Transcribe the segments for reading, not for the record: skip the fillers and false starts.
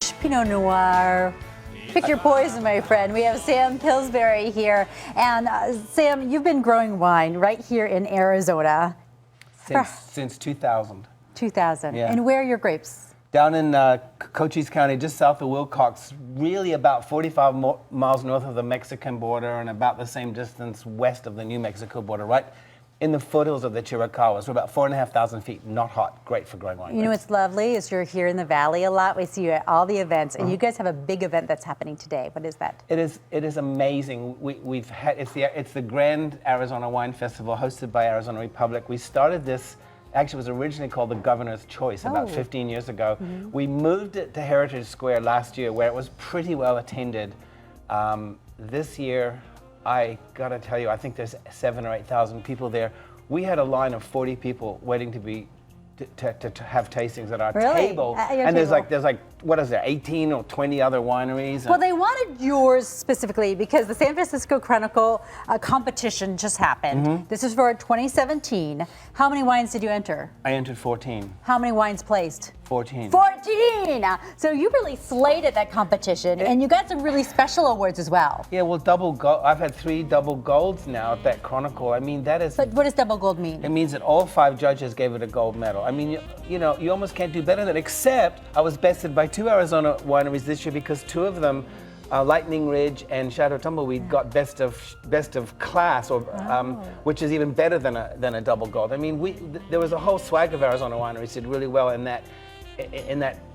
Pinot Noir. Pick your poison, my friend. We have Sam Pillsbury here. And Sam, you've been growing wine right here in Arizona. Since 2000. 2000. Yeah. And where are your grapes? Down in Cochise County, just south of Wilcox, really about 45 miles north of the Mexican border and about the same distance west of the New Mexico border, right in the foothills of the Chiricahuas. We're about 4,500 feet, not hot, great for growing wine. You know what's lovely is you're here in the valley a lot. We see you at all the events, and you guys have a big event that's happening today. What is that? It is amazing. We've had it's the Grand Arizona Wine Festival hosted by Arizona Republic. We started this. Actually, it was originally called the Governor's Choice about 15 years ago. We moved it to Heritage Square last year, where it was pretty well attended. This year, I gotta tell you, I think there's 7,000 or 8,000 people there. We had a line of 40 people waiting to have tastings at our table. And there's like, what is there, 18 or 20 other wineries? Well, they wanted yours specifically because the San Francisco Chronicle competition just happened. This is for 2017. How many wines did you enter? I entered 14. How many wines placed? 14. 14! So you really slayed at that competition, and you got some really special awards as well. Yeah, well, double gold. I've had 3 double golds now at that Chronicle. I mean, that is... But what does double gold mean? It means that all 5 judges gave it a gold medal. I mean, you know, you almost can't do better than that, except I was bested by 2 Arizona wineries this year because 2 of them, Lightning Ridge and Chateau Tumbleweed, got best of class, or which is even better than a double gold. I mean, there was a whole swag of Arizona wineries did really well in that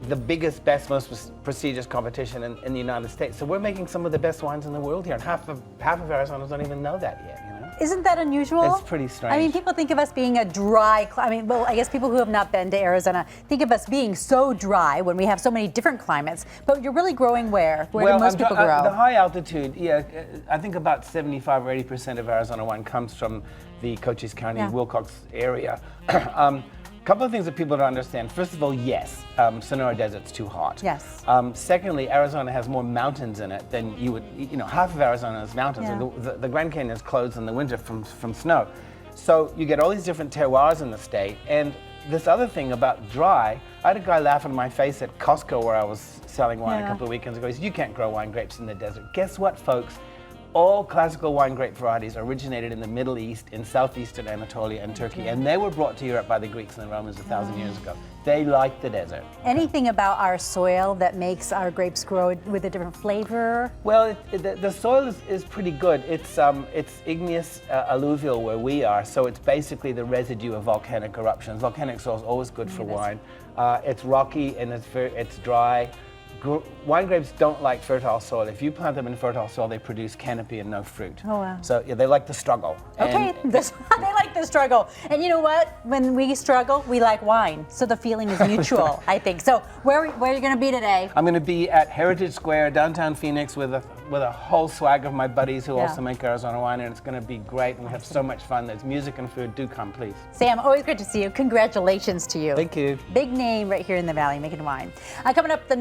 the biggest, best, most prestigious competition in the United States. So we're making some of the best wines in the world here, and half of Arizonans don't even know that yet. You know? Isn't that unusual? It's pretty strange. I mean, people think of us being a dry, well, I guess people who have not been to Arizona think of us being so dry when we have so many different climates, but you're really growing where do most people grow? The high altitude, yeah, I think about 75 or 80% of Arizona wine comes from the Cochise County, Wilcox area. Couple of things that people don't understand. First of all, yes, Sonora Desert's too hot. Yes. Secondly, Arizona has more mountains in it than you would, half of Arizona is mountains. Yeah. And the Grand Canyon is closed in the winter from snow. So you get all these different terroirs in the state. And this other thing about dry, I had a guy laugh in my face at Costco where I was selling wine a couple of weekends ago. He said, "You can't grow wine grapes in the desert." Guess what, folks? All classical wine grape varieties originated in the Middle East, in southeastern Anatolia and Turkey, and they were brought to Europe by the Greeks and the Romans 1,000 years ago. They liked the desert. Anything about our soil that makes our grapes grow with a different flavor? Well, the soil is pretty good. It's igneous alluvial where we are, so it's basically the residue of volcanic eruptions. Volcanic soil is always good for wine. It's rocky and it's dry. Wine grapes don't like fertile soil. If you plant them in fertile soil, they produce canopy and no fruit. Oh, wow. So yeah, they like the struggle. Okay, they like the struggle. And you know what? When we struggle, we like wine. So the feeling is mutual, I think. So where are you going to be today? I'm going to be at Heritage Square, downtown Phoenix, with a whole swag of my buddies who also make Arizona wine, and it's going to be great. And we have so much fun. There's music and food. Do come, please. Sam, always great to see you. Congratulations to you. Thank you. Big name right here in the Valley making wine. Coming up, the